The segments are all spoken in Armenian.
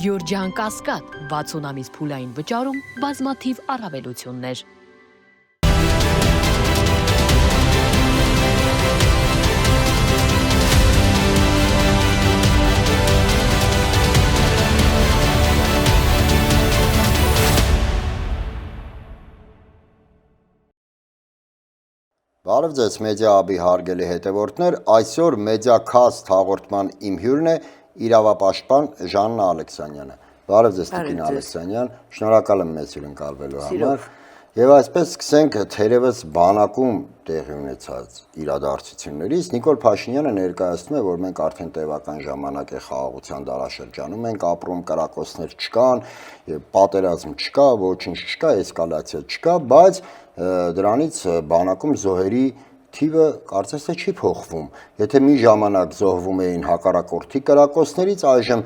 Գյորջյան Կասկադ 60 ամիս փուլային վճարում բազմաթիվ առավելություններ։ Բարև ձեզ մեդիա հաբի հարգելի հետևորդներ, այսօր մեդիակաստ հաղորդման իմ հյուրն է իրավապաշտպան Ժաննա Ալեքսանյանը։ Բարև ձեզ Տիկին Ալեքսանյան, շնորհակալ եմ մեզ հյուրընկալվելու համար։ Եվ այսպես սկսենք թերևս բանակում տեղի ունեցած իրադարձություններից։ Նիկոլ Փաշինյանը ներկայացնում է, որ մենք արդեն տևական ժամանակ է խաղաղության դարաշրջանում ենք ապրում, կրակոցներ չկան, պատերազմ չկա, ոչինչ չկա, էսկալացիա չկա, բայց դրանից բանակում զոհերի թիվը կարծես թե չի փոխվում։ Եթե մի ժամանակ զոհվում էին հակառակորդի կրակոցներից, այժմ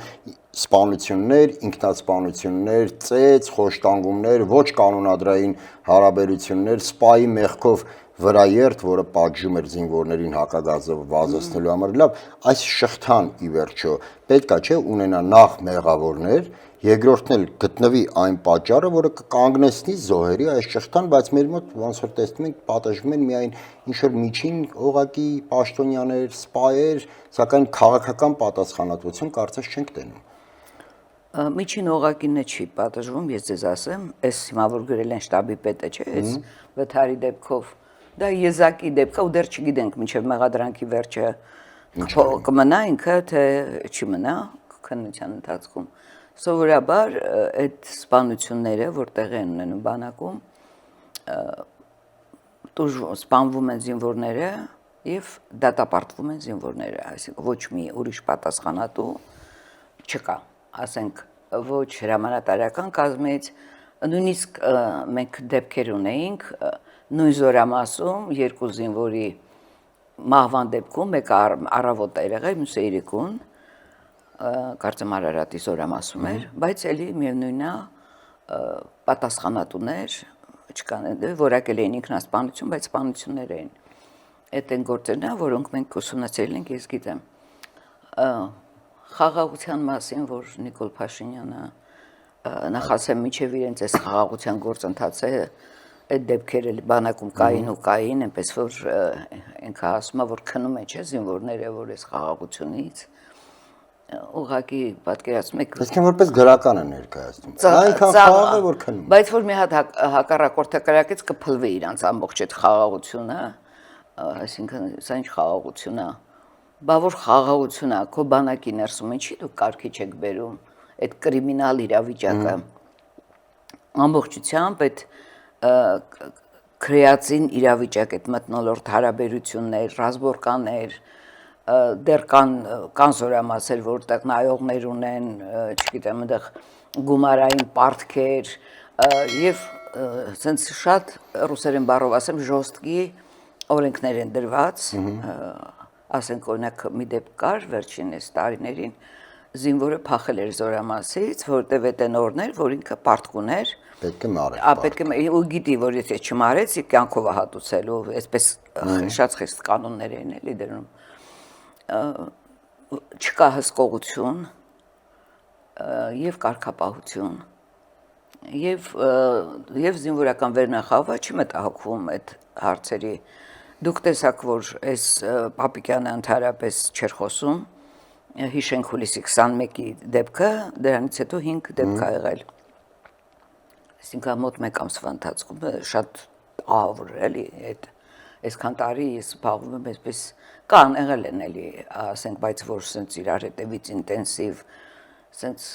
սպանություններ, ինքնասպանություններ, ծեծ, խոշտանգումներ, ոչ կանոնադրային հարաբերություններ, սպայի մեղքով վրաերթ, որը պատժում էր զինվորներին հակագազով վազեցնելու համար, լավ, այս շղթան ի վերջո պետքա չէ ունենա նախ մեղավորներ, երկրորդն էլ գտնվի այն պատճառը, որը կկանգնեցնի զոհերի այս շղթան, բայց մեր մոտ ոնց որ տեսնում ենք պատժվում են միայն ինչ-որ միջին օղակի պաշտոնյաներ, սպաեր, սակայն քաղաքական պատասխանատվություն կարծես չենք տենում։ Միջին օղակինը չի պատժվում, ես ձեզ ասեմ, այս հիմա որ գրել են շտաբի պետը, չէ, այս վթարի դեպքով, դա եզակի դեպք է ու դեռ չգիտենք մինչև մեղադրանքի վերջը կմնա ինքը, թե չի մնա քննության ընթացքում։ Սովորաբար այդ սպանությունները, որ տեղի են ունենում բանակում, սպանվում են զինվորները եւ դատապարտվում են զինվորները, այսինքն ոչ մի ուրիշ պատասխանատու չկա, ասենք ոչ հրամանատարական կազմից, նույնիսկ մենք դեպքեր ունեինք նույն զորամասում երկու զինվորի մահվան դեպքում, մեկը առավոտ էր եղել, մյուսը երեկոն, կարծեմ Արարատի զորամասում էր, բայց էլի միևնույնն է պատասխանատուներ չկան, որակել էին ինքնասպանություն, բայց սպանություններ էին։ Այդ են գործերն են, որոնք մենք ուսումնասիրել ենք, ես գիտեմ։ Խաղաղության մասին, որ Նիկոլ Փաշինյանը նախ ասեմ միջև իրենց այս խաղաղության գործընթացը այդ դեպքերը բանակում կային ու կային, այնպես որ ինքը ասում է, որ քնում է, չէ, զինվորները, որ այս խաղաղությունից ուղղակի պատկերացնում եք։ Այսինքն որպես գրական է ներկայացնում։ Այնքան խաղաղ է, որ քնում։ Բայց որ մի հատ հակառակորդը կրակից կփլվի իրանց ամբողջ այդ խաղաղությունը, այսինքն սա ինչ խաղաղություն է։ Բա որ խաղաղություն է, քո բանակի ներսում ինչի դուք կարգի չեք բերում այդ կրիմինալ իրավիճակը։ Ամբողջությամբ այդ քրեացին իրավիճակ, այդ մթնոլորտ հարաբերություններ, ռազմորկաներ, դեռ կան զորամասեր, որտեղ նայողներ ունեն, չգիտեմ, այնտեղ գումարային պարտքեր եւ սենց շատ ռուսերեն բառով ասեմ ժոստկի օրենքներ են դրված, ասենք օրինակ մի դեպք կար վերջինս տարիներին, զինվորը փախել էր զորամասից, որտեղ այդ են օրներ, որ ինքը պարտք ուներ, պետք է մարել։ Պետք է ու գիտի, որ եթե չմարեց, կյանքով է հատուցելու, այսպես շատ խիստ կանոններ են էլի դրում։ Չկա հսկողություն եւ կարգապահություն եւ զինվորական վերնախավը չի մտահոգվում այդ հարցերի։ Դուք տեսաք, որ այս Պապիկյանը ընդհանրապես չէր խոսում, հիշենք հուլիսի 21-ի դեպքը, դրանից հետո 5 դեպք ա եղել։ Այսինքն մոտ 1 ամսվա ընթացքում շատ ահավոր էլի այդ այսքան տարի ես զբաղվում եմ այսպես կան եղել են էլի, ասենք, բայց որ սենց իրար հետևից ինտենսիվ, սենց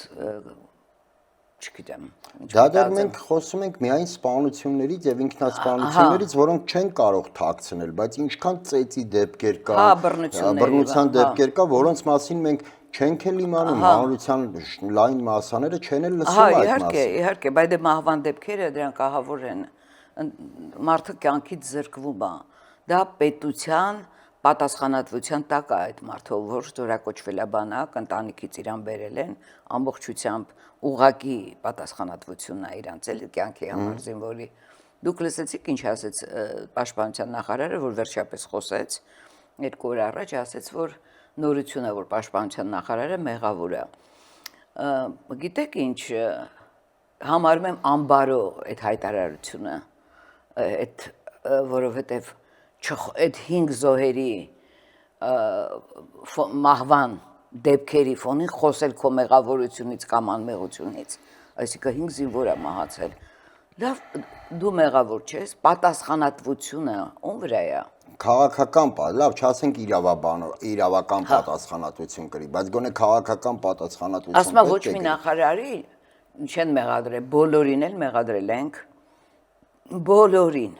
չգիտեմ։ Դա դեռ մենք խոսում ենք միայն սպանություններից եւ ինքնասպանություններից, որոնք չեն կարող թաքցնել, բայց ինչքան ծեծի դեպքեր կան, բռնության դեպքեր կա, որոնց մասին մենք չենք էլ իմանում, հանրության լայն մասաները չեն էլ լսում այդ մասին։ Իհարկե, բայց դե մահվան դեպքերը դրանք ահավոր են, մարդը կյանքից զրկվում է, դա պետության պատասխանատվության տակ է այդ մարդը, որ ստորակոչվել է բանակ, ընտանիքից իրան բերել են, ամբողջությամբ ուղղակի պատասխանատվությունն է իրանց էլ կյանքի համար զինվորի։ Դուք լսեցիք ինչ ասեց պաշտպանության նախարարը, որ վերջապես խոսեց 2 օր առաջ, ասեց, որ նորությունը, որ պաշտպանության նախարարը մեղավոր է։ Գիտեք ինչ համարում եմ անբարո այդ հայտարարությունը, այդ որովհետև այդ 5 զոհերի մահվան դեպքերի ֆոնին խոսել քո մեղավորությունից կամ անմեղությունից, այսինքն 5 զինվոր է մահացել։ Լավ, դու մեղավոր չես, պատասխանատվությունը ում վրա է։ Քաղաքական, լավ, չասենք իրավական պատասխանատվություն կրի, բայց գոնե քաղաքական պատասխանատվություն Ասում եմ ոչ մի նախարարի չեն մեղադրել, բոլորին էլ մեղադրել ենք, բոլորին։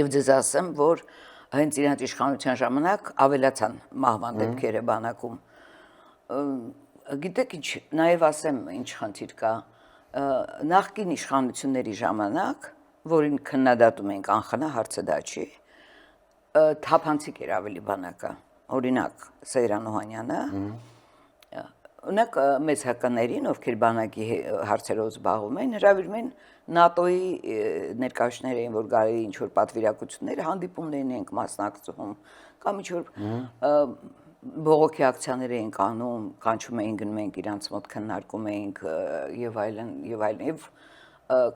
Եվ ձեզ ասեմ, որ հենց իրանց իշխանության ժամանակ ավելացան մահվան դեպքերը բանակում։ Գիտեք ինչ, նաև ասեմ ինչ խնդիր կա, նախկին իշխանությունների ժամանակ, որին քննադատում ենք անխնա հարցը դա չի, թափանցիկ էր ավելի բանակը, օրինակ Սեյրան Օհանյանը, օրինակ մեծ հականերին, ովքեր բանակի հարցերով զբաղվում են, հրավիրում են ՆԱՏՕ-ի ներկայացուցիչներ էին, որ գարեի ինչ-որ պատվիրակություններ, հանդիպումներին ենք մասնակցում, կամ ինչ-որ բողոքի ակցիաներ էին կանում, կանչում էին գնում ենք իրանց մոտ քննարկում էինք եւ այլն, եւ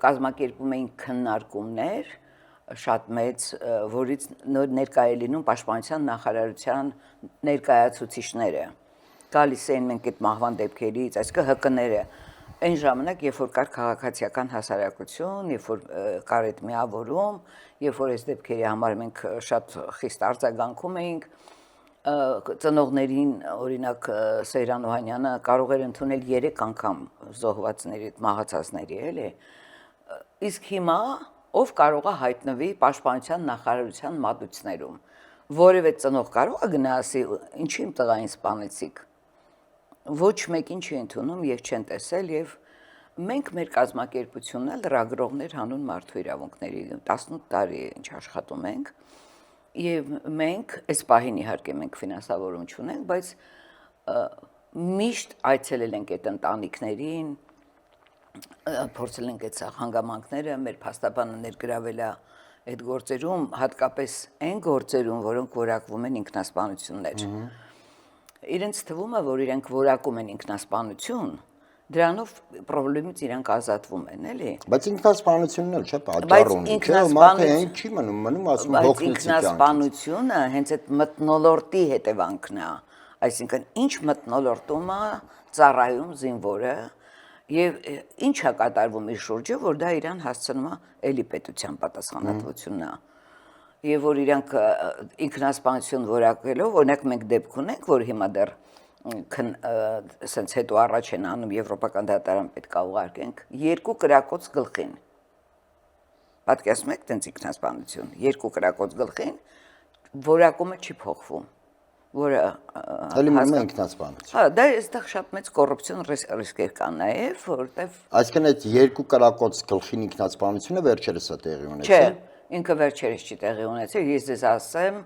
կազմակերպում էին քննարկումներ շատ մեծ, որից ներկայ է լինում պաշտպանության նախարարության ներկայացուցիչները։ Գալիս էին մենք այդ մահվան դեպքերից, այսինքն ՀԿ-ները այն ժամանակ, երբ որ կար քաղաքացիական հասարակություն, երբ որ կար այդ միավորում, երբ որ այս դեպքերի համար մենք շատ խիստ արձագանքում էինք, ծնողներին, օրինակ Սեյրան Օհանյանը կարող էր ընդունել 3 անգամ զոհվածների, մահացածների, էլի։ Իսկ հիմա ով կարող է հայտնվի պաշտպանության նախարարության մատուցներում, որևէ ծնող կարող է գնա ասի, ինչի իմ տղային սպանեցիք։ Ոչ մեկին չի ընդունում եւ չեն տեսել եւ մենք մեր կազմակերպությունն էլ լրագրողներ հանուն մարդու իրավունքների 18 տարի ինչ աշխատում ենք եւ մենք այս պահին իհարկե մենք ֆինանսավորում չունենք, բայց միշտ այցելել ենք այդ ընտանիքներին, փորձել ենք այդ հանգամանքները, մեր փաստաբանը ներգրավել է այդ գործերում, հատկապես այն գործերում, որոնք որակվում են ինքնասպանություններ։ Իրենց թվում է, որ իրենք որակում են ինքնասպանություն, դրանով խնդրից իրանք ազատվում են, էլի։ Բայց ինքնասպանությունն էլ չէ պատճառ ունի, չէ՞, մարդը այն չի մնում ասում հոգնեցի կյանք։ Ինքնասպանությունը հենց այդ մթնոլորտի հետևանքն է, այսինքն ինչ մթնոլորտում է ծառայում զինվորը եւ ինչ է կատարվում իր շուրջը, որ դա իրան հասցնում է էլի պետության պատասխանատվությունն է։ Եվ որ իրանք ինքնասպանություն որակելով, օրինակ մենք դեպք ունենք, որ հիմա դեռ սենց հետո առաջ են անում եվրոպական դատարան պետք է ուղարկենք 2 կրակոց գլխին։ Պատկերացնում եք տենց ինքնասպանություն, 2 կրակոց գլխին որակումը չի փոխվում, որը Էլի մնում է ինքնասպանություն։ Հա, դա այստեղ շատ մեծ կոռուպցիոն ռիսկեր կան նաև, որովհետև Այսինքն այդ 2 կրակոց գլխին ինքնասպանությունը վերջերս է տեղի ունեցել։ Չէ, ինքը վերջերս չի տեղի ունեցել, ես ձեզ ասեմ,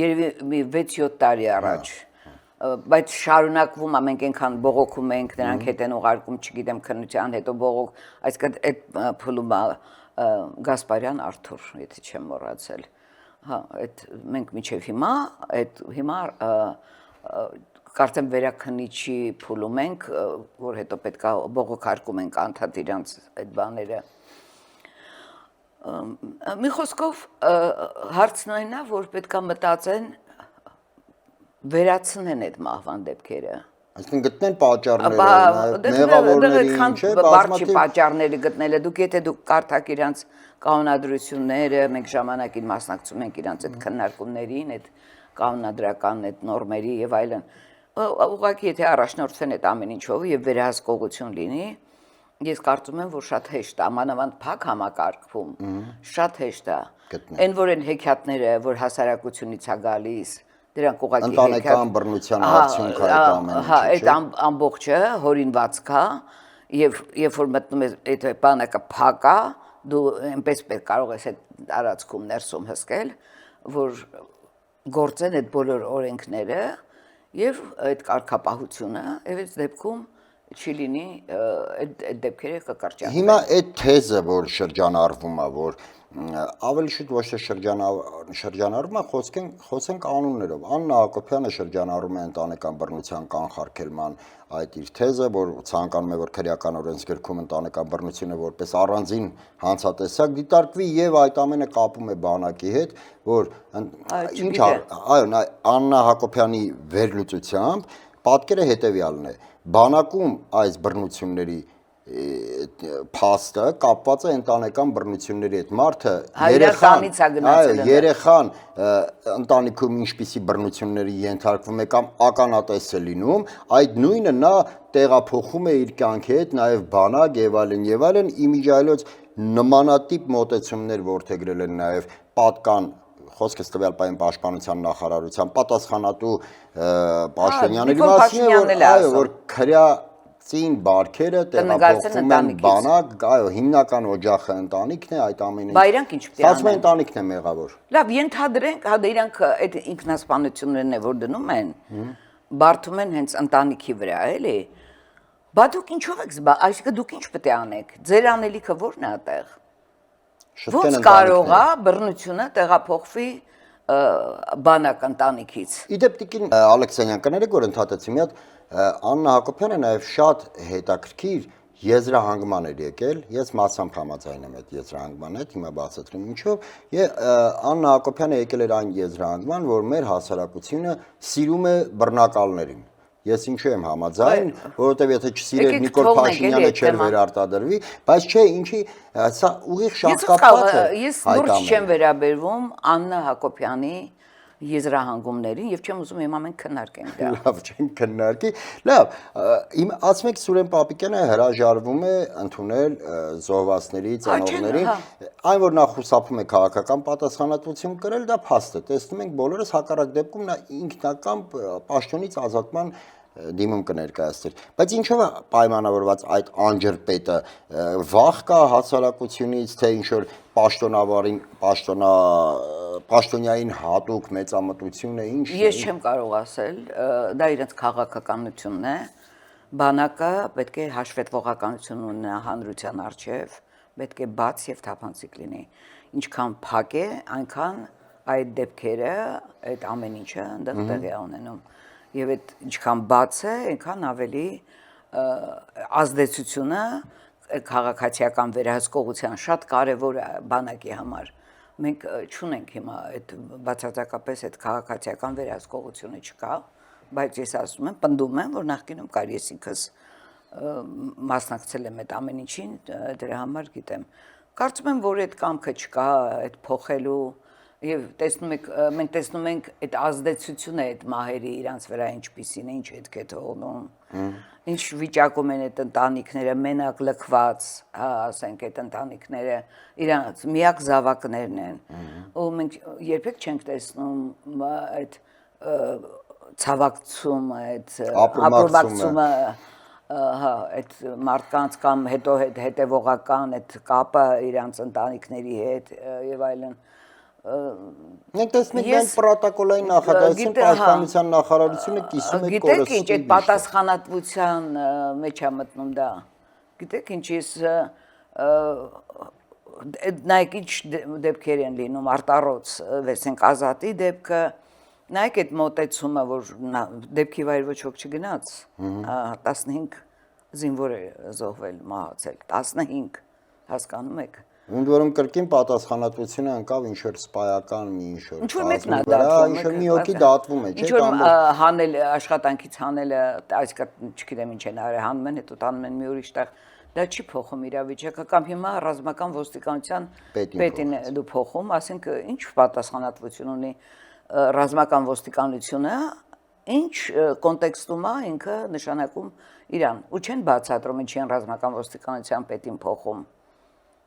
երևի մի 6-7 տարի առաջ, բայց շարունակվում է, մենք այնքան բողոքում ենք, նրանք հետ են ուղարկում, չգիտեմ, քննության հետո բողոք, այսինքն այդ փուլում Գասպարյան Արթուր, եթե չեմ մոռացել։ Հա, այդ մենք միջև հիմա կարծեմ վերաքննիչի փուլում ենք, որ հետո պետք է բողոքարկում ենք անդադ իրանց այդ բաները։ Մի խոսքով հարցն այն է, որ պետք է մտածեն վերացնեն այդ մահվան դեպքերը։ Այսինքն գտնեն պատճառները, մեղավորներին, չէ՞, բարձի պատճառները գտնելը, եթե դուք կարդաք իրանց կանոնադրությունները, մենք ժամանակին մասնակցում ենք իրանց այդ քննարկումներին, այդ կանոնադրական այդ նորմերի եւ այլն, ուղղակի եթե առաջնորդվեն այդ ամեն ինչով եւ վերահսկողություն լինի, ես կարծում եմ, որ շատ հեշտ է, մանավանդ փակ համակարգում, շատ հեշտ է։ Այն որ են հեքիաթները, որ հասարակությունից է գալիս, դրանք ուղղակի ընտանեկան բռնության արդյունք է այդ ամեն ինչը։ Հա, այդ ամբողջը հորինված կա եւ երբ որ մտնում ես այդ բանակը փակ է, դու այնպես կարող ես այդ տարածքում ներսում հսկել, որ գործեն այդ բոլոր օրենքները եւ այդ կարգապահությունը եւ այս դեպքում չի լինի այդ դեպքերը կկրճատվեն։ Հիմա այդ թեզը, որ շրջանառվում է, որ ավելի շուտ ոչ թե շրջանառվում է, խոսենք անուններով։ Աննա Հակոբյանը շրջանառում է ընտանեկան բռնության կանխարգելման այդ իր թեզը, որ ցանկանում է, որ քրեական օրենսգրքում ընտանեկան բռնությունը որպես առանձին հանցատեսակ դիտարկվի եւ այդ ամենը կապում է բանակի հետ, որ ինչ այո, Աննա Հակոբյանի վերլուծությամբ պատկերը հետեւյալն է. բանակում այս բռնությունների փաստը կապված է ընտանեկան բռնությունների հետ։ Մարդը երեխան ընտանիքում ինչպիսի բռնությունների ենթարկվում է կամ ականատես է լինում, այդ նույնը նա տեղափոխում է իր կյանքի հետ, նաև բանակ եւ այլն, իմիջիայլոց նմանատիպ մոտեցումներ որդեգրել են նաև պատկան խոսքս տվյալ պահին պաշտպանության նախարարության պատասխանատու Պաշտոնյաների մասին, որ քրեացին բարքերը տեղափոխվում են բանակ, այո, հիմնական օջախը ընտանիքն է, այդ ամենը։ Բայց իրանք ինչ պետք է անեն։ Ընտանիքն է մեղավոր։ Լավ, ենթադրենք, հա իրանք այդ ինքնասպանություններն է որ դնում են, բարդում են հենց ընտանիքի վրա, էլի։ Բա դուք ինչով եք զբաղ, այսինքն դուք ինչ պետք է անեք։ Ձեր անելիքը ո՞րն է այդտեղ։ Ոնց կարող է բռնությունը տեղափոխվի բանակ ընտանիքից։ Իդեպ տիկին Ալեքսանյան կներեք, որ ընդհատեցի մի հատ Աննա Հակոբյանը նաև շատ հետաքրքիր եզրահանգման էր եկել, ես մասամբ համաձայն եմ այդ եզրահանգման հետ, հիմա բացատրեմ ինչով, Աննա Հակոբյանը եկել էր այն եզրահանգման, որ մեր հասարակությունը սիրում է բռնակալներին։ Ես ինչու եմ համաձայն, որովհետև եթե չսիրեր Նիկոլ Փաշինյանը չէր վերարտադրվի, բայց չէ, ինչի սա ուղիղ շատ կապված է։ Ես լուրջ չեմ վերաբերվում Աննա Հակոբյանի եզրահանգումներին եւ չեմ ուզում հիմա մենք քննարկենք դա։ Լավ, չենք քննարկի։ Լավ, ասում եք Սուրեն Պապիկյանը հրաժարվում է ընդունել զոհվածների ծանոթներին, այն որ նա խուսափում է քաղաքական պատասխանատվություն կրել, դա փաստ է։ Տեսնում ենք բոլորս հակառակ դեպքում նա ինքնական պաշտոնից ազատման դիմում կներկայացներ, բայց ինչով է պայմանավորված այդ անջրպետը, վախ կա հասարակությունից, թե ինչ-որ պաշտոնյային հատուկ մեծամտություն է, ինչ։ Ես չեմ կարող ասել, դա իրենց քաղաքականությունն է, բանակը պետք է հաշվետվողականություն ունենա հանրության առջև, պետք է բաց եւ թափանցիկ լինի, ինչքան փակ է, այնքան այդ դեպքերը, այդ ամեն ինչը այնտեղ տեղի է ունենում։ Եվ այդ ինչքան բաց է, այնքան ավելի ազդեցությունը քաղաքացիական վերահսկողության շատ կարևոր է բանակի համար։ Մենք չունենք հիմա այդ բացարձակապես այդ քաղաքացիական վերահսկողությունը չկա, բայց ես ասում եմ, պնդում եմ, որ նախկինում կար, ես ինքս մասնակցել եմ այդ ամեն ինչին, դրա համար գիտեմ։ Կարծում եմ, որ այդ կամքը չկա, այդ փոխելու Եվ մենք տեսնում ենք այդ ազդեցությունը այդ մահերի իրանց վրա ինչպիսին է, ինչ հետք է թողնում, ինչ վիճակում են այդ ընտանիքները, մենակ լքված, ասենք այդ ընտանիքները, իրանց միակ զավակներն են, ու մենք երբեք չենք տեսնում այդ ցավակցումը, այդ ապրոմակցումը, այդ մարդկանց կամ հետո հետևողական այդ կապը իրանց ընտանիքների հետ եւ այլն։ Մենք տեսնում ենք պրոտոկոլային նախագահություն, պաշտպանության նախարարությունը կիսում է կորստի։ Գիտեք ինչ, այդ պատասխանատվության մեջ է մտնում դա։ Գիտեք ինչ, ես նայեք ինչ դեպքեր են լինում, արտառոց վեսենք Ազատի դեպքը, նայեք այդ մոտեցումը, որ դեպքի վայր ոչ ոք չգնաց, 15 զինվոր է զոհվել, մահացել, 15, հասկանում եք։ Ընդ որում կրկին պատասխանատվությունը անկավ ինչ-որ սպայական մի ինչ-որ։ Ինչ-որ մեկն է դատվում, ինչ-որ մի հոգի դատվում է, չէ՞։ Ինչ-որ հանել աշխատանքից հանելը, այսինքն չգիտեմ ինչ են արել, հանում են, հետո տանում են մի ուրիշ տեղ, դա չի փոխում իրավիճակը կամ հիմա ռազմական ոստիկանության պետին դու փոխում, ասենք ինչ պատասխանատվություն ունի ռազմական ոստիկանությունը, ինչ կոնտեքստում է ինքը նշանակում իրան, ու չեն բացատրում ինչ են ռազմական ոստիկանության պետին փոխում։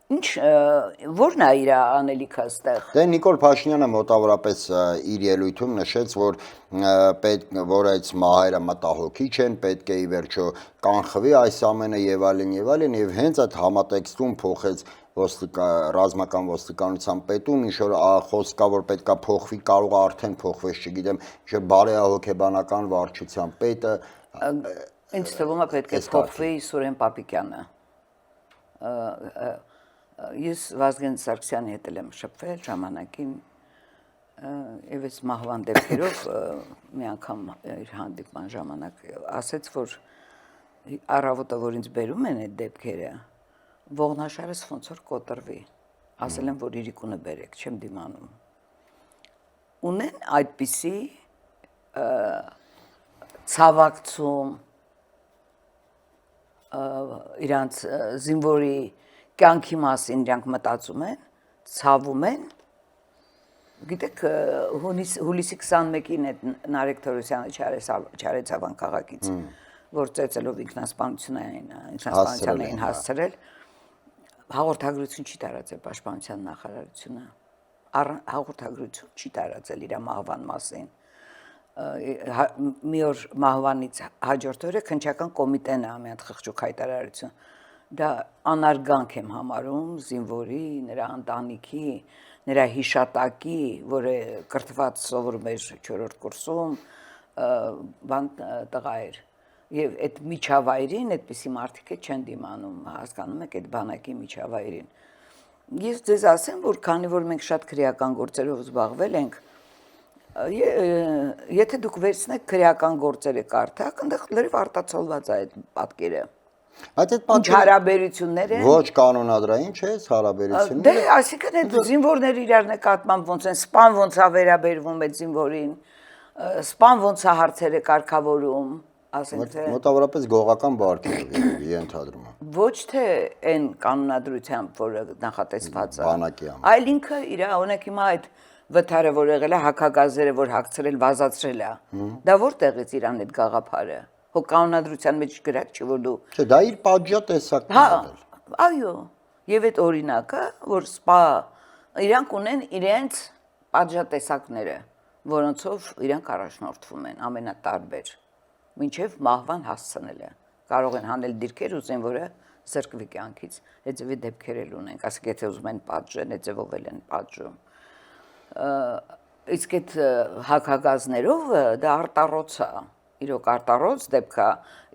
Ինչ ո՞րն է իր անելիքը այստեղ։ Դե Նիկոլ Փաշինյանը մոտավորապես իր ելույթում նշեց, որ որ այդ մահերը մտահոգիչ են, պետք է ի վերջո կանխվի այս ամենը եւ այլն եւ հենց այդ համատեքստում փոխեց ռազմական ոստիկանության պետում, ինչ որ խոսք կա, որ պետքա փոխվի, կարող է արդեն փոխվեց, չգիտեմ, ինչ բարեհոգեբանական վարչության պետը։ Ինձ թվում է պետք է փոխվի Սուրեն Պապիկյանը։ Ես Վազգեն Սարգսյանի հետ եմ շփվել ժամանակին եւ այս մահվան դեպքերով մի անգամ իր հանդիպման ժամանակ ասեց, որ առավոտը որ ինձ բերում են այդ դեպքերը, ողնաշարս ոնց որ կոտրվի, ասել եմ, որ իրիկունը բերեք, չեմ դիմանում։ Ունեն այդպիսի ցավակցում իրանց զինվորի կյանքի մասին իրանք մտածում են, ցավում են։ Գիտեք, հուլիսի 21-ին այդ Նարեկ Թորոսյանը Չարեցավան քաղաքից, որ ծեծելով ինքնասպանության էին հասցրել, հաղորդագրություն չի տարածել Պաշտպանության նախարարությունը, հաղորդագրություն չի տարածել իր մահվան մասին։ Մի օր մահվանից հաջորդ օրը քննչական կոմիտեն է մի հատ խղճուկ հայտարարություն։ Դա անարգանք եմ համարում զինվորի, նրա ընտանիքի, նրա հիշատակի, որը կրթված սովորում էր 4-րդ կուրսում, բան տղա էր։ Եվ այդ միջավայրին այդպիսի մարդիկ չեն դիմանում, հասկանում եք այդ բանակի միջավայրին։ Ես ձեզ ասեմ, որ քանի որ մենք շատ քրեական գործերով զբաղվել ենք, եթե դուք վերցնեք քրեական գործերը կարդաք, այնտեղ լրիվ արտացոլված է այդ պատկերը։ Այդ Ինչ հարաբերություններ են։ Ոչ կանոնադրային չէ, հարաբերությունները։ Դե, այսինքն այդ զինվորները իրար նկատմամբ ոնց են, սպան ոնց է վերաբերվում այդ զինվորին, սպան ոնց է հարցերը կարգավորում, ասենք թե մոտավորապես գողական բարգեր ենթադրում եմ։ Ոչ թե այն կանոնադրությամբ, որը նախատեսված է, Բանակի համար։ այլ ինքը իր օրինակ հիմա այդ վթարը, որ եղել է հակագազերը, որ հագցրել, վազացրել է, դա որտեղից իրան այդ գաղափարը։ Հո կանոնադրության մեջ գրած չի, որ դու Չէ, դա իր պատժատեսակն է եղել։ Այո, եւ այդ օրինակը, որ սպա իրանք ունեն իրենց պատժատեսակները, որոնցով իրանք առաջնորդվում են ամենատարբեր, մինչեւ մահվան հասցնելը։ Կարող են հանել դիրքեր ու զինվորը զրկվի կյանքից։ Այդ ձևի դեպքեր էլ ունենք, ասենք եթե ուզում են պատժեն, այդ ձևով էլ են պատժում։ Իսկ այդ հակագազներով դա արտառոց է, իրոք արտառոց դեպք է։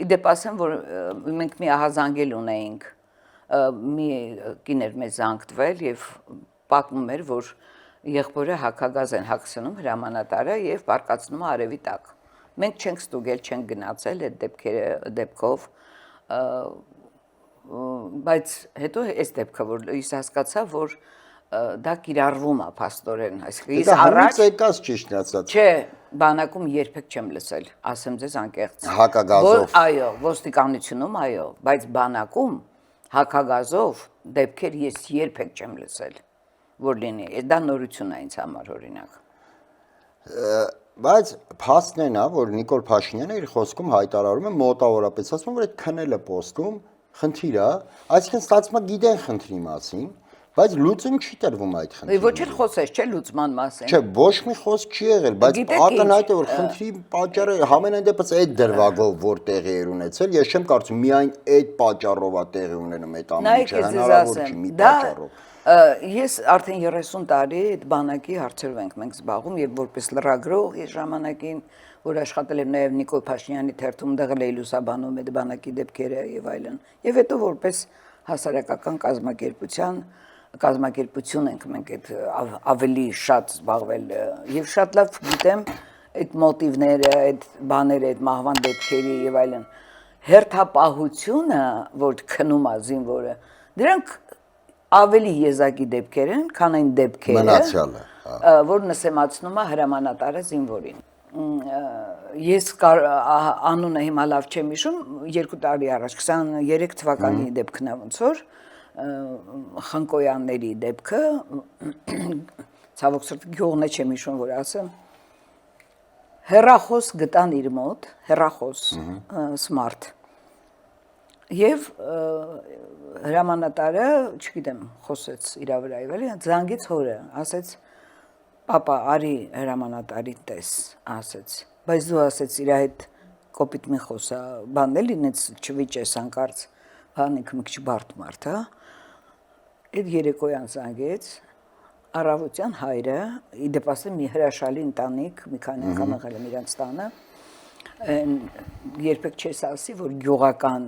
Իդեպ ասեմ, որ մենք մի ահազանգել ունեինք, մի կին էր մեզ զանգվել եւ պատմում էր, որ եղբորը հակագազ են հագցնում հրամանատարը եւ բարկացնում արևի տակ։ Մենք չենք ստուգել, չենք գնացել այդ դեպքով, բայց հետո այս դեպքը, որ ես հասկացա, որ դա կիրառվում է փաստորեն, այսինքն ես առաջ եկած ճիշտ ասած։ Չէ, բանակում երբեք չեմ լսել, ասեմ ձեզ անկեղծ։ Հակագազով։ Այո, ոստիկանությունում այո, բայց բանակում հակագազով դեպքեր ես երբեք չեմ լսել, որ լինի։ Դա նորություն է ինձ համար օրինակ։ Բայց փաստն է, որ Նիկոլ Փաշինյանը իր խոսքում հայտարարում է մոտավորապես, ասում որ այդ քնելը պոստում խնդիր է, այսինքն ստացվում է գիտեն խնդրի մասին, բայց լուծում չի տրվում այդ խնդրին։ Ոչ էլ խոսես, չէ՞ լուծման մասին։ Չէ, ոչ մի խոսք չի եղել, բայց ակնհայտ է որ խնդրի պատճառը համենայն դեպս այդ դրվագով որ տեղի էր ունեցել, ես չեմ կարծում միայն այդ պատճառով է տեղի ունենում այդ ամենը, հնարավոր չի մի պատճառով։ Ես արդեն 30 տարի այդ բանակի հարցերով ենք մենք զբաղվում եւ որպես լրագրող ես ժամանակին, որ աշխատել եմ նաեւ Նիկոլ Փաշինյանի թերթում դեղել էի լուսաբանում այդ բանակի դեպքերը եւ այլն։ Եվ հետո որպես հասարակական կազմակերպություն ենք մենք այդ ավելի շատ զբաղվել եւ շատ լավ գիտեմ այդ մոտիվները, այդ բաները, այդ մահվան դեպքերի եւ այլն։ Հերթապահությունը, որ քնում է զինվորը, դրանք ավելի եզակի դեպքեր են, քան այն դեպքերը, մնացյալը, որ նսեմացնում է հրամանատարը զինվորին։ Ես անունը հիմա լավ չեմ հիշում, 2 տարի առաջ 23 թվականի դեպքն է ոնց որ Խնկոյանների դեպքը, ցավոք սրտի գյուղն է չեմ հիշում, որ ասեմ, հեռախոս գտան իր մոտ, հեռախոս սմարթ։ Եվ հրամանատարը, չգիտեմ, խոսեց իր վրա եւ էլի, զանգեց հորը, ասեց Պապա, արի հրամանատարի տես, ասեց, բայց դու ասեց իր հետ կոպիտ մի խոսա, բան էլ ինձ չվիճես անկարծ, բան ինքը մի քիչ բարդ մարդ, հա։ Այդ երեկոյան զանգեց, առավոտյան հայրը, իդեպ ասեմ մի հրաշալի ընտանիք, մի քանի անգամ եղել եմ իրանց տանը, երբեք չես ասի, որ գյուղական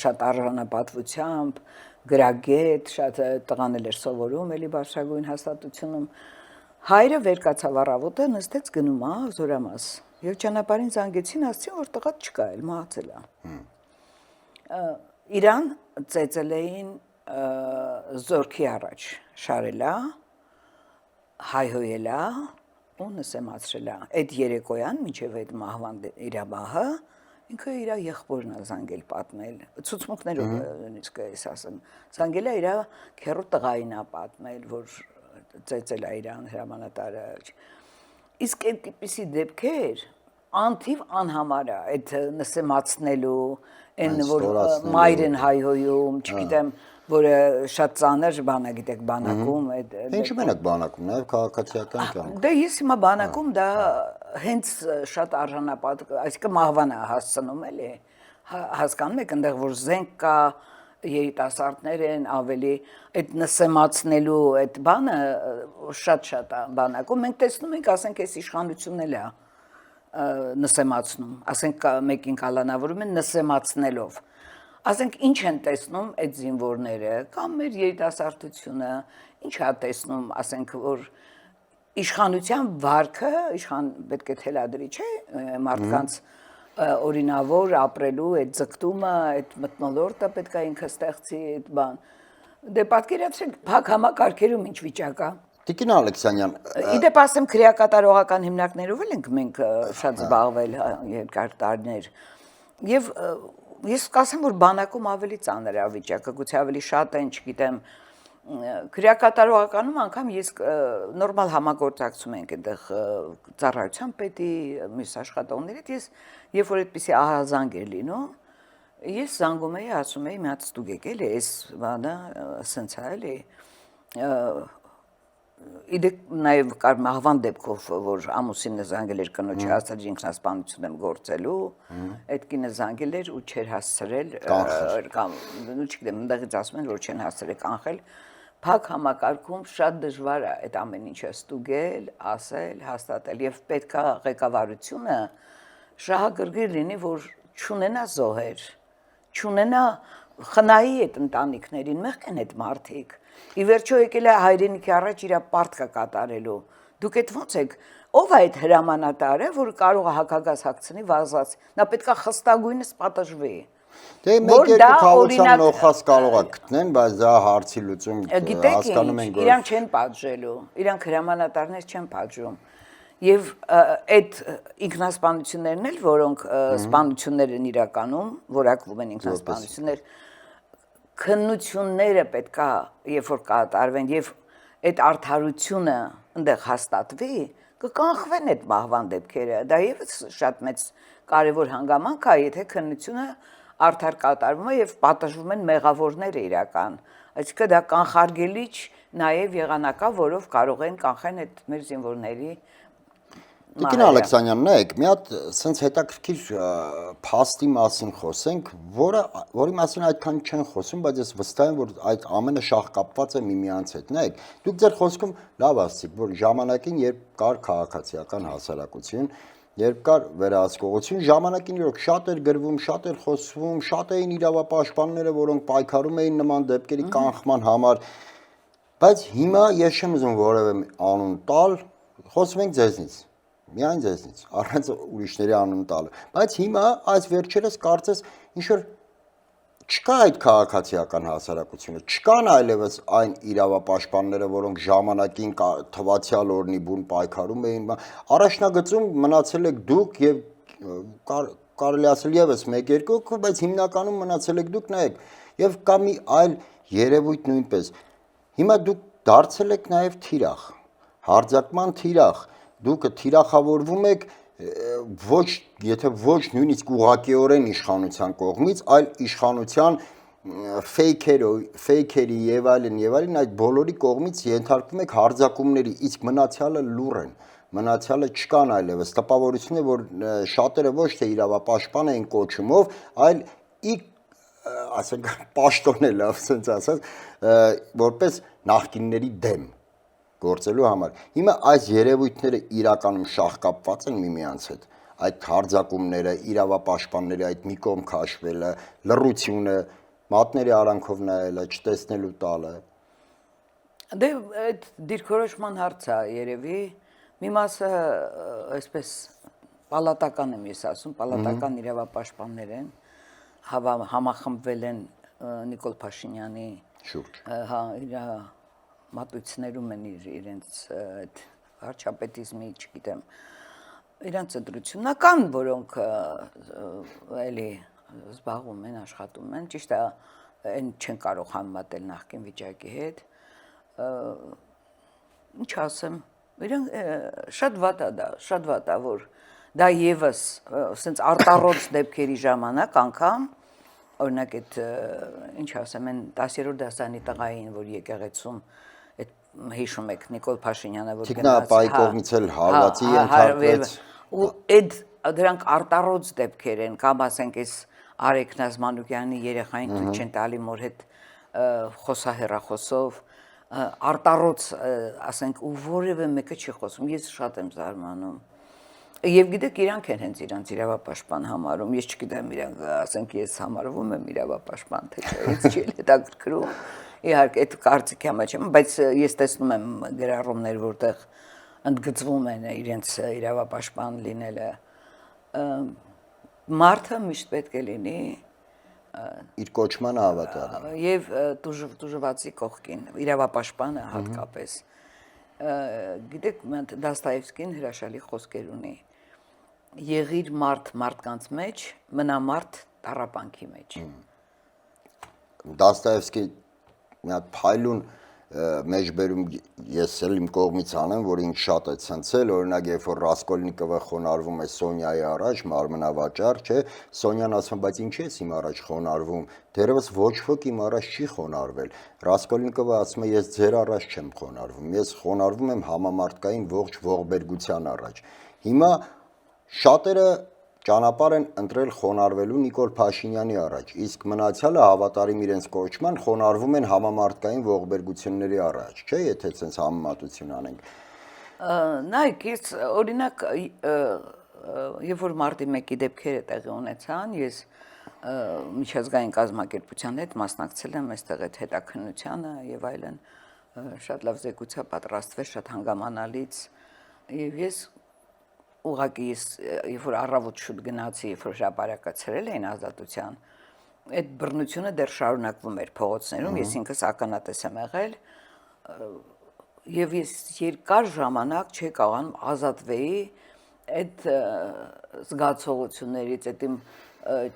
շատ արժանապատվությամբ, գրագետ, շատ տղանել էր սովորում, էլի բարձրագույն հաստատությունում։ Հայրը վեր կացավ առավոտը, նստեց գնում է Զորամաս։ Եվ ճանապարհին զանգեցին, ասացին, որ տղա չկա, էլ մահացել է։ Իրան ծեծել էին զորքի առաջ շարելա, հայհոյելա ու նսեմացրելա։ Այդ երեկոյան, մինչև այդ մահվան իր մահը, ինքը իր եղբորն է զանգել պատմել, ցուցմունքներով նույնիսկ ես ասեմ, զանգել է իր քեռու տղային է պատմել, որ ծեծել է իրան հրամանատարը։ Իսկ այդ տիպիսի դեպքեր անթիվ անհամար է, այդ նսեմացնելու, այն որ մայրեն հայհոյում, չգիտեմ, որը շատ ծանր բան է, գիտեք, բանակում այդ Ինչու մենակ բանակում, նաև քաղաքացիական կյանք։ Դե ես հիմա բանակում դա հենց շատ արժանապատվ, այսինքն մահվան է հասցնում էլի, հասկանում եք, այնտեղ որ զենք կա, երիտասարդներ են ավելի այդ նսեմացնելու այդ բանը շատ է բանակում։ Մենք տեսնում ենք, ասենք, այս իշխանությունն էլ է նսեմացնում, ասենք մեկին կալանավորում են նսեմացնելով։ Ասենք ինչ են տեսնում այդ զինվորները կամ մեր երիտասարդությունը, ինչ է տեսնում, ասենք, որ իշխանության վարքը, իշխան պետք է թելադրի, չէ, մարդկանց օրինավոր ապրելու այդ ձգտումը, այդ մթնոլորտը պետք է ինքը ստեղծի այդ բան։ Դե պատկերացրեք, փակ համակարգերում ինչ վիճակ է։ Տիկին Ալեքսանյան, Իդեպ ասեմ, քրեակատարողական հիմնարկներով էլ ենք մենք շատ զբաղվել երկար տարիներ։ Եվ ես կասեմ, որ բանակում ավելի ծանր է վիճակը, գուցե ավելի շատ են, չգիտեմ, քրեակատարողականում անգամ ես նորմալ համագործակցում ենք այնտեղ ծառայության պետի, մյուս աշխատողների հետ, ես երբ որ այդպիսի ահազանգ էր լինում, ես զանգում էի, ասում էի, մի հատ ստուգ եկել է, այս բանը սենց է էլի, Իդեպ նաև կար մահվան դեպքով, որ ամուսինը զանգել էր կնոջի, ասել էր ինքնասպանություն եմ գործելու, այդ կինը զանգել էր ու չէր հասցրել, կամ չգիտեմ, ընդեղից ասում են, որ չեն հասցրել կանխել, փակ համակարգում շատ դժվար է այդ ամեն ինչը ստուգել, ասել, հաստատել եւ պետք է ղեկավարությունը շահագրգիռ լինի, որ չունենա զոհեր, չունենա խնայի այդ ընտանիքներին, մեղք են այդ մարդիկ։ Ի վերջո եկել է հայրենիքի առաջ իր պարտքը կատարելու։ Դուք այդ ո՞նց եք, ով է այդ հրամանատարը, որ կարող է հակագազ հագցնի վազած, նա պետք է խստագույնս պատժվի։ Դե մեկ երկու խաղացան նոխաս կարող է գտնեն, բայց դա հարցի լուծում հասկանում ենք, որ իրան չեն պատժելու, իրանք հրամանատարներ չեն պատժում։ Եվ այդ ինքնասպանություններն էլ, որոնք սպանություններ են իրականում, որակվում են ինքնասպանություններ, քննությունները պետք է երբ որ կատարվեն եւ այդ արդարությունը այնտեղ հաստատվի, կկանխվեն այդ մահվան դեպքերը։ Դա եւս շատ մեծ կարևոր հանգամանք է, եթե քննությունը արդար կատարվում է եւ պատժվում են մեղավորները իրական։ Այսինքն դա կանխարգելիչ նաեւ եղանակա, որով կարող են կանխեն այդ մեր զինվորների Տիկին Ալեքսանյան, նայեք, մի հատ սենց հետաքրքիր փաստի մասին խոսենք, որի մասին այդքան չեն խոսում, բայց ես վստահ եմ, որ այդ ամենը շահկապված է միմյանց հետ։ Նայեք, դուք ձեր խոսքում լավ ասացիք, որ ժամանակին, երբ կար քաղաքացիական հասարակություն, երբ կար վերահսկողություն, ժամանակին իրոք շատ էր գրվում, շատ էր խոսվում, շատ էին իրավապաշտպանները, որոնք պայքարում էին նման դեպքերի կանխման համար, բայց հիմա ես չեմ ուզում որևէ անուն տալ, խոսում ենք ձեզնից։ Միայն ձեզնից, առանց ուրիշների անուն տալու։ Բայց հիմա այս վերջերս կարծես ինչ-որ չկա այդ քաղաքացիական հասարակությունը, չկան այլևս այն իրավապաշտպանները, որոնք ժամանակին թվացյալ օրնի բուն պայքարում էին։ Առաջնագծում մնացել եք դուք եւ կարելի ասել եւս մեկ-երկու, բայց հիմնականում մնացել եք դուք, նայեք, եւ կա մի այլ երևույթ նույնպես։ Հիմա դուք դարձել եք նաեւ թիրախ, հարձակման թիրախ։ Դուք թիրախավորվում եք ոչ, եթե ոչ նույնիսկ ուղղակիորեն իշխանության կողմից, այլ իշխանության ֆեյքերի եւ այլն այդ բոլորի կողմից ենթարկվում եք հարձակումների, իսկ մնացյալը լուռ են, մնացյալը չկան այլևս։ Տպավորություն է, որ շատերը ոչ թե իրավապաշտպան էին կոչումով, այլ ասենք պաշտոնել, ասենց ասած, որպես նախկինների դեմ գործելու համար։ Հիմա այս երևույթները իրականում շահկապված են միմյանց հետ։ այդ հարձակումները, իրավապաշտպանների այդ մի կողմ քաշվելը, լռությունը, մատների արանքով նայելը, չտեսնելու տալը։ Դե այդ դիրքորոշման հարց է երևի, մի մասը այսպես պալատական եմ ես ասում, պալատական իրավապաշտպաններ են, համախմբվել են Նիկոլ Փաշինյանի շուրջ։ Հա, իր մատույցներում են իրենց այդ վարչապետիզմի, չգիտեմ, իրանց ընտրությունական, որոնք էլի զբաղվում են, աշխատում են, ճիշտ է, այն չեն կարող համեմատել նախկին վիճակի հետ։ Ինչ ասեմ, իրենք շատ վատ է դա, շատ վատ է, որ դա եւս ասենց արտառոց դեպքերի ժամանակ անգամ, օրինակ այդ ինչ ասեմ, այն 10-րդ դասարանի տղային, որ եկեղեցում այդ հիշում եք Նիկոլ Փաշինյանը, որ Տիկնապայի կողմից էլ հարվածի ենթարկվեց։ Ու այդ դրանք արտառոց դեպքեր են, կամ ասենք այս Արեգ Նազմանուկյանի երեխային թույլ չեն տալի մոր հետ խոսահեռախոսով, արտառոց, ասենք, ու որևէ մեկը չի խոսում, ես շատ եմ զարմանում։ Եվ գիտեք, իրանք են հենց իրանց իրավապաշտպան համարում, ես չգիտեմ իրանք, ասենք, ես համարվում եմ իրավապաշտպան, թե չէ, ինձ չի հետաքրքրում, իհարկե, այդ կարծիքի մեջ եմ, բայց ես տեսնում եմ գրառումներ, որտեղ ընդգծվում են իրենց իրավապաշտպան լինելը։ Մարդը միշտ պետք է լինի իր կոչմանը հավատալ։ Եվ տուժվածի կողքին, իրավապաշտպանը հատկապես։ Գիտեք, Դաստոևսկին հրաշալի խոսքեր ունի. եղիր մարդ մարդկանց մեջ, մնա մարդ տառապանքի մեջ։ Դաստոևսկի մի հատ փայլուն մեջբերում ես էլ իմ կողմից անեմ, որ ինձ շատ է ցնցել, օրինակ երբ որ Ռասկոլնիկովը խոնարհվում է Սոնյայի առաջ, մարմնավաճառ, չէ, Սոնյան ասում է, բայց ինչի՞ ես իմ առաջ խոնարհվում, դեռևս ոչ ոք իմ առաջ չի խոնարհվել։ Ռասկոլնիկովը ասում է, ես ձեր առաջ չեմ խոնարհվում, ես խոնարհվում եմ համամարտկային ողջ ողբերգության առաջ։ Հիմա շատերը ճանապարհ են ընտրել խոնարհվելու Նիկոլ Փաշինյանի առաջ, իսկ մնացյալը հավատարիմ իրենց կոչման խոնարհվում են համամարտկային ողբերգությունների առաջ, չէ՞, եթե ցենց համեմատություն անենք։ Նայեք, ես օրինակ երբ որ մարտի 1-ի դեպքերը տեղի ունեցան, ես միջազգային կազմակերպության հետ մասնակցել եմ այստեղ այդ հետաքննությանը եւ այլն, շատ լավ զեկույցա պատրաստվել, շատ հանգամանալից, եւ ես ուղղակի ես երբ որ առավոտ շուտ գնացի, երբ որ հրապարակը ցրել էին ազատության, այդ բռնությունը դեռ շարունակվում էր փողոցներում, ես ինքս ականատես եմ եղել, եւ ես երկար ժամանակ չի կարողանում ազատվեի այդ զգացողություններից, այդ իմ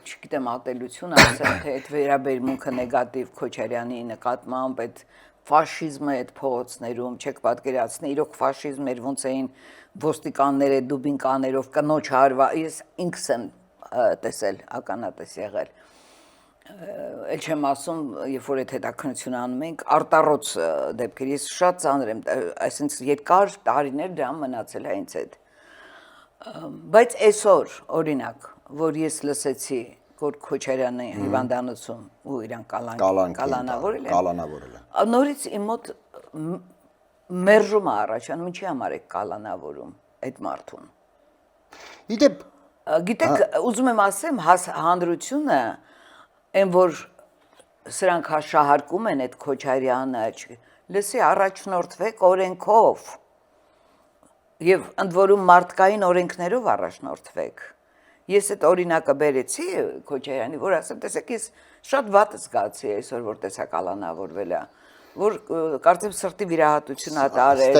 չգիտեմ ատելություն ասեմ, թե այդ վերաբերմունքը նեգատիվ Քոչարյանի նկատմամբ, այդ ֆաշիզմը այդ փողոցներում, չեք պատկերացնի, իրոք ֆաշիզմ էր, ոնց էին ոստիկանները դուբինկաներով կնոջ հարվա, ես ինքս եմ տեսել, ականատես եղել։ Էլ չեմ ասում, երբ որ այդ հետաքննությունը անում ենք, արտառոց դեպքեր, ես շատ ծանր եմ, այսինքն երկար տարիներ դա մնացել է ինձ հետ։ Բայց այսօր, օրինակ, որ ես լսեցի, որ Քոչարյանը հիվանդանոցում ու իրան կալանավորել են, նորից իմ մոտ մերժում է առաջանում, ինչի համար է կալանավորում այդ մարդուն։ Գիտեք, ուզում եմ ասեմ, հանրությունը, այն որ սրանք հաշահարկում են այդ Քոչարյանը, լսի առաջնորդվեք օրենքով եւ ընդ որում մարդկային օրենքներով առաջնորդվեք։ Ես այդ օրինակը բերեցի Քոչարյանի, որ ասեմ, տեսեք, ես շատ վատ զգացի այսօր, որ տեսա կալանավորվել է, որ կարծեմ սրտի վիրահատություն ա տարել։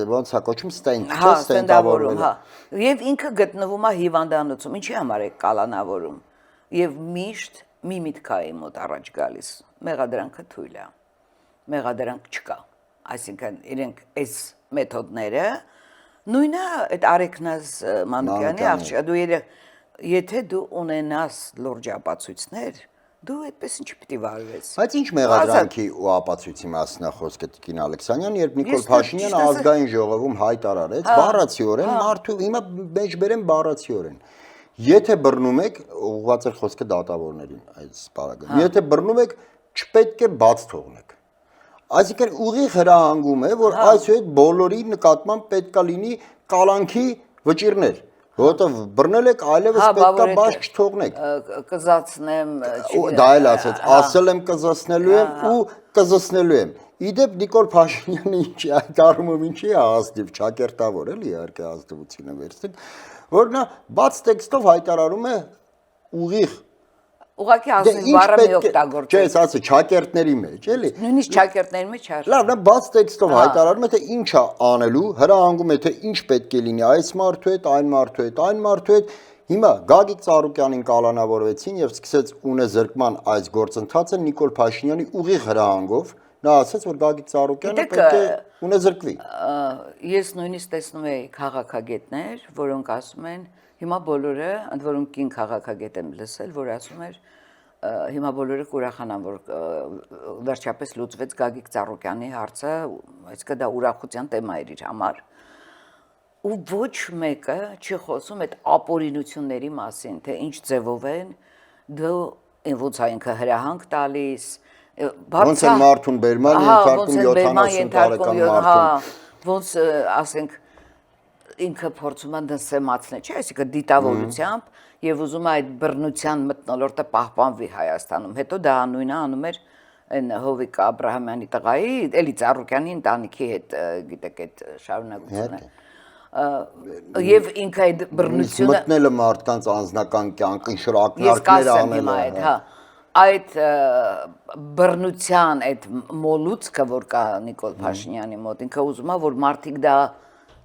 Ոնց է կոչում ստենդ, չէ՞, ստենդավորում, հա։ Եվ ինքը գտնվում է հիվանդանոցում, ինչի համար է կալանավորում։ Եվ միշտ մի միտք է իմ մոտ առաջ գալիս, մեղադրանքը թույլ է, մեղադրանք չկա, այսինքն իրենք այս մեթոդները, նույնը այդ Արեգ Նազմանուկյանի աղջիկը, եթե դու ունենաս լուրջ ապացույցներ, դու այդպես ինչ պիտի վարվես։ Բայց ինչ մեղադրանքի ու ապացույցի մասն է խոսքը Տիկին Ալեքսանյան, երբ Նիկոլ Փաշինյանը ազգային ժողովում հայտարարեց, բառացիորեն, մարդու հիմա մեջբերեմ բառացիորեն։ Եթե բռնում եք, ուղղված է խոսքը դատավորներին, այս պարագայում։ Եթե բռնում եք, չպետք է բաց թողնեք։ Այսինքն ուղիղ հրահանգում է, որ այսուհետ բոլորի նկատմամբ պետքա լինի կալանքի վճիռներ։ Որովհետև բռնել եք, այլևս պետք է բաց չթողնեք։ Կզացնեմ, Դա էլ ասեց, ասել եմ կզսնելու եմ ու կզսնելու եմ։ Իդեպ Նիկոլ Փաշինյանը ինչի այդ առումով ինչի է ազնիվ, ճակերտավոր էլի իհարկե ազնվությունը վերցնենք, որ նա բաց տեքստով հայտարարում է ուղիղ ուղղակի ազնիվ բառը մի օգտագործել։ Չէ, ասացի ճակերտների մեջ, էլի։ Նույնիսկ ճակերտների մեջ չէ։ Լավ, նա բաց տեքստով հայտարարում է, թե ինչ է անելու, հրահանգում է, թե ինչ պետք է լինի այս մարդու հետ, այն մարդու հետ, այն մարդու հետ։ Հիմա Գագիկ Ծառուկյանին կալանավորվեցին եւ սկսեց ունեզրկման այս գործընթացը Նիկոլ Փաշինյանի ուղիղ հրահանգով։ Նա ասաց, որ Գագիկ Ծառուկյանը պետք է ունեզրկվի։ Ես նույնիսկ տեսնում եի քաղաքագետներ, որոնք ասում են, հիմա բոլորը, ընդ որում կին քաղաքագետ եմ լսել, որ ասում էր, հիմա բոլորը կուրախանան, որ վերջապես լուծվեց Գագիկ Ծառուկյանի հարցը, այսինքն դա ուրախության թեմա էր իր համար։ Ու ոչ մեկը չի խոսում այդ ապօրինությունների մասին, թե ինչ ձևով են դու ոնց է ինքը հրահանգ տալիս, ոնց է մարդուն բերման ենթարկում 70 տարեկան մարդուն, ոնց ասենք ինքը փորձում է դսեմացնել, չէ, այսինքն դիտավորությամբ եւ ուզում է այդ բռնության մթնոլորտը պահպանվի Հայաստանում։ Հետո դա նույնը անում էր այն Հովիկ Աբրահամյանի տղայի, էլի Ծառուկյանի ընտանիքի հետ, գիտեք, այդ շարունակությունը։ Եվ ինքը այդ բռնությունը մտնելը մարդկանց անձնական կյանքին շրակնարկներ անելը, հա, այդ բռնության այդ մոլուցքը, որ կա Նիկոլ Փաշինյանի մոտ, ինքը ուզում է, որ մարդիկ դա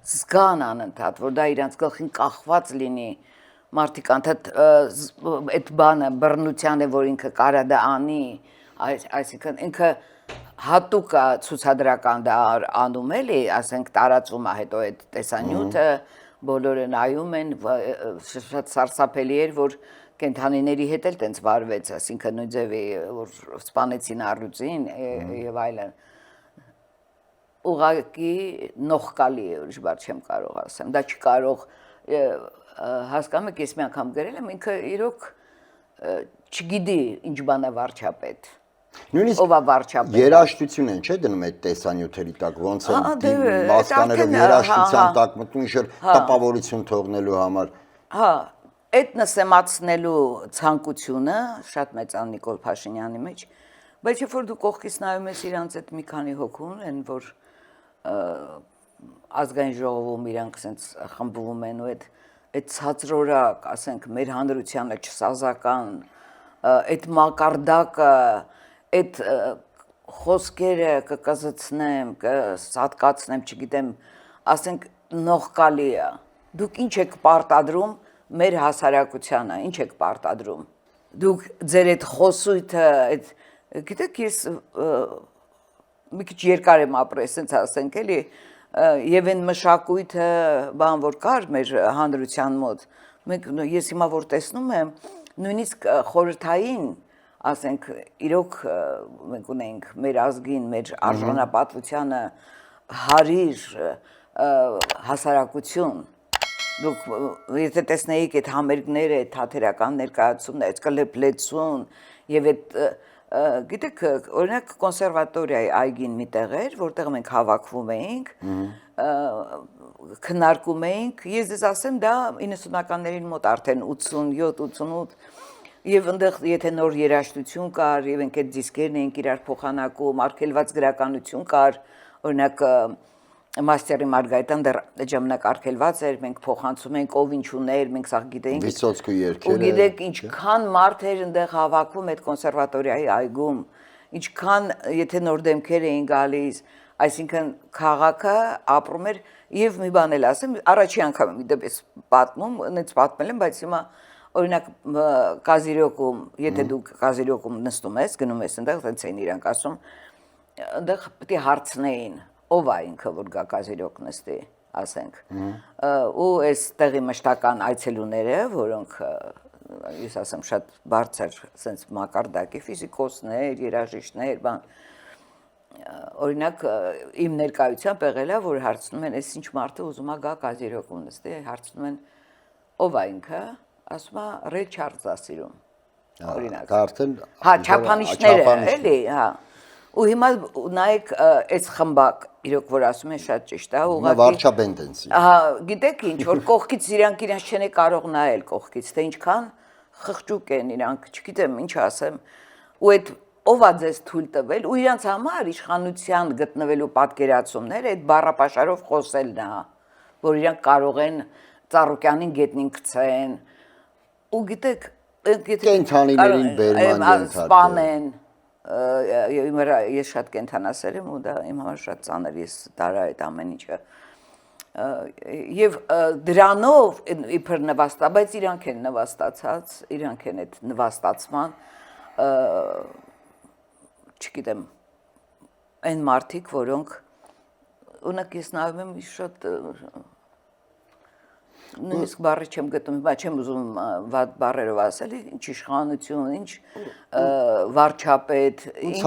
զգան անընդհատ, որ դա իրանց գլխին կախված լինի, մարդիկ անընդհատ այդ բանը բռնության է, որ ինքը կարա դա անի, այսինքն ինքը հատուկ ցուցադրական դա անում էլի, ասենք տարածում է հետո այդ տեսանյութը, բոլորը նայում են, շատ սարսափելի էր, որ կենթանիների հետ էլ տենց վարվեց, ասինքն նույն ձևի, որ սպանեցին առյուծին եւ այլն։ Ուղղակի նողկալի է, ուրիշ բառ չեմ կարող ասեմ, դա չի կարող հասկանում եք, ես մի անգամ գրել եմ, ինքը իրոք չգիտի ինչ բան է վարչապետ։ Նույնիսկ երաշտություն են, չէ՞ դնում այդ տեսանյութերի տակ, ոնց են մասկանելով երաշտության տակ մտնում ինչ-որ տպավորություն թողնելու համար։ Հա, այդ նսեմացնելու ցանկությունը շատ մեծ է Նիկոլ Փաշինյանի մեջ, բայց երբ որ դու կողքից նայում ես իրանց այդ մի քանի հոգուն են, որ ազգային ժողովում իրանք ասենց խմբվում են ու այդ ցածրորակ, ասենք, մեր հանրությանը չսազական, այդ մակարդակը, այդ խոսքերը կկզցնեմ, կսատկացնեմ, չգիտեմ, ասենք նողկալի է։ Դուք ինչ եք պարտադրում մեր հասարակությանը, ինչ եք պարտադրում։ Դուք ձեր այդ խոսույթը, այդ գիտեք, ես մի քիչ երկար եմ ապրել, ասենց ասենք, էլի, եւ այն մշակույթը, բան որ կար մեր հանրության մոտ, ես հիմա որ տեսնում եմ, նույնիսկ խորհրդային, ասենք, իրոք մենք ունենք մեր ազգին, մեր արժանապատվությանը հարիր հասարակություն, դուք եթե տեսնեիք այդ համերգները, այդ թատերական ներկայացումները, այդ կլեպլեցուն եւ այդ գիտեք, օրինակ կոնսերվատորիայի այգին մի տեղ էր, որտեղ մենք հավաքվում էինք, քննարկում էինք, ես դες ասեմ, դա 90-ականներին մոտ արդեն 87-88 եւ այնտեղ եթե նոր երաժշտություն կար եւ ենք այդ դիսկերն էինք իրար փոխանակում, արգելված գրականություն կար, օրինակ Մաստերի Մարգարիտան դեռ ժամանակ արգելված էր, մենք փոխանցում էինք ով ինչ ուներ, մենք սա գիտեինք։ Վիսոցկու երգերը։ Ու գիտեք ինչքան մարդ էր այնտեղ հավաքում այդ կոնսերվատորիայի այգում, ինչքան եթե նոր դեմքեր էին գալիս, այսինքն քաղաքը ապրում էր եւ մի բան էլ ասեմ, առաջի անգամ եմ դեպս պատմում, այնց պատմել եմ, բայց հիմա օրինակ Կազիրյոկում, եթե դու Կազիրյոկում նստում ես, գնում ես այնտեղ, այնց էին իրանք ասում, այնտեղ պետք է հարցնեին ով է ինքը, որ գա Կազիրյոկ նստի, ասենք, ու այս տեղի մշտական այցելուները, որոնք, ես ասեմ, շատ բարձր սենց մակարդակի ֆիզիկոսներ, երաժիշտներ, բան, օրինակ, իմ ներկայությամբ եղել է, որ հարցնում են, այս ինչ մարդը ուզում է գա Կազիրյոկում նստի, հարցնում են, ով է ինքը, ասում է, Ռեյ Չարլզը սիրում, օրինակ, հա, չափանիշները, էլի, հա, Ու հիմա նայեք այս խմբակ իրոք որ ասում են շատ ճիշտ է, Նա վարչաբենտենցի։ Ահա, գիտեք ինչ, որ կողքից իրանք չեն կարող նայել կողքից, թե ինչքան խղճուկ են իրանք, չգիտեմ ինչ ասեմ, ու այդ ով է ձեզ թույլ տվել, ու իրանք համար իշխանության գտնվելու պատկերացումները այդ բառապաշարով խոսելն է, որ իրանք կարող են Ծառուկյանին գետնին գցեն, ու գիտեք, Կենդանիներին բերման սպանեն, ես շատ կենդանասեր եմ ու դա իմ համար շատ ծանր, ես տարա այդ ամեն ինչը եւ դրանով իբր նվաստա, բայց իրանք են նվաստացած, իրանք են այդ նվաստացման չգիտեմ այն մարդիկ, որոնք ունակ ես նայում եմ շատ նույնիսկ բառը չեմ գտնում, բայց չեմ ուզում վատ բառերով ասել, ինչ իշխանություն, ինչ վարչապետ, ինչ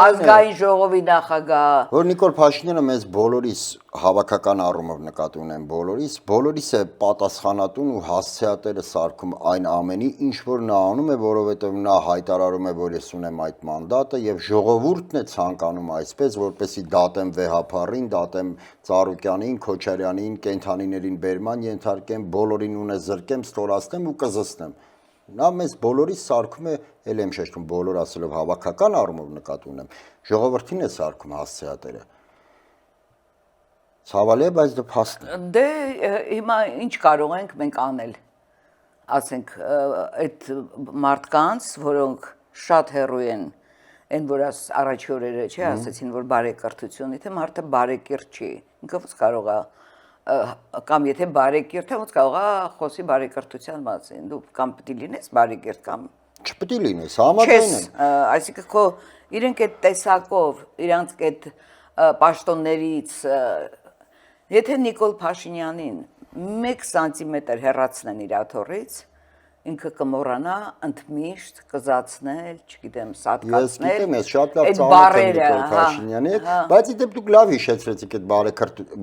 ազգային ժողովի նախագահ։ Որ Նիկոլ Փաշինյանը մեզ բոլորիս հավաքական առումով նկատի ունեն բոլորիս է պատասխանատուն ու հասցեատերը սարքում այն ամենի, ինչ որ նա անում է, որովհետև նա հայտարարում է, որ ես ունեմ այդ մանդատը եւ ժողովուրդն է ցանկանում այսպես, որպեսի դատեմ Վեհափառին, դատեմ Ծառուկյանին, Քոչարյանին, կենդանիներին բերման ենթարկեմ, բոլորին ունե զրկեմ, ստորացնեմ ու կզսնեմ։ Նա մեզ բոլորիս սարքում է, ել եմ շեշտում, բոլոր ասելով հավաքական առումով նկատի ունեմ, ժողովրդին է սարքում հասցեատերը։ Ցավալի է, բայց դա փաստ է։ Դե հիմա ինչ կարող ենք մենք անել։ Ասենք այդ մարդկանց, որոնք շատ հեռու են, այն որ առաջի օրերը չէ, ասացին, որ բարեկրթություն, եթե մարդը բարեկիրթ չի, ինքը ոնց կարող է կամ եթե բարեկիրթ է, ոնց կարող է խոսի բարեկրթության մասին։ Դու կամ պիտի լինես բարեկիրթ կամ չպիտի լինես, համաձայն եմ։ Այսինքն քո իրենք այդ տեսակով, իրանք այդ պաշտոններից Եթե Նիկոլ Փաշինյանին 1 սանտիմետր հեռացնեն իր աթոռից, ինքը կմոռանա ընդմիշտ կզացնել, չգիտեմ, սատկացնել։ Ես գիտեմ, ես շատ լավ ծանոթ եմ Նիկոլ Փաշինյանի հետ, բայց իդեպ դուք լավ հիշեցրեցիք այդ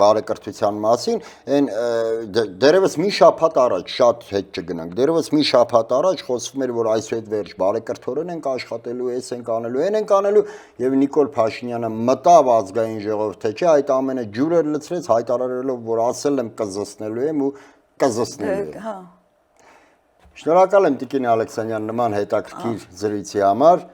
բարեկրթության մասին, այն դերևս մի շաբաթ առաջ, շատ հետ չգնանք, դերևս մի շաբաթ առաջ խոսվում էր, որ այսուհետ վերջ բարեկրթորեն ենք աշխատելու, այս ենք անելու, այն ենք անելու, եւ Նիկոլ Փաշինյանը մտավ ազգային ժողով, թե չէ, այդ ամենը ջուրեր լցրեց, հայտարարելով, որ ասել եմ կզսնելու եմ ու կզսնելու եմ։ Շնորհակալ եմ Տիկին Ալեքսանյան նման հետաքրքիր զրույցի համար։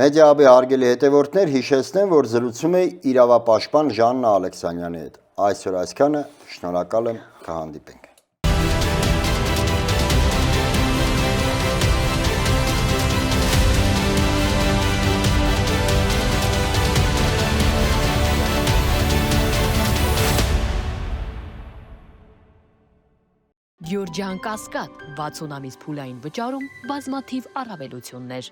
Մեդիահաբի հարգելի հետևորդներ, հիշեցնեմ, որ զրուցում էի իրավապաշտպան Ժաննա Ալեքսանյանի հետ։ Այսօր այսքանը, շնորհակալ եմ, կհանդիպենք։ Գյուրջան Կասկադ 60 ամիս փուլային վճարում բազմաթիվ առավելություններ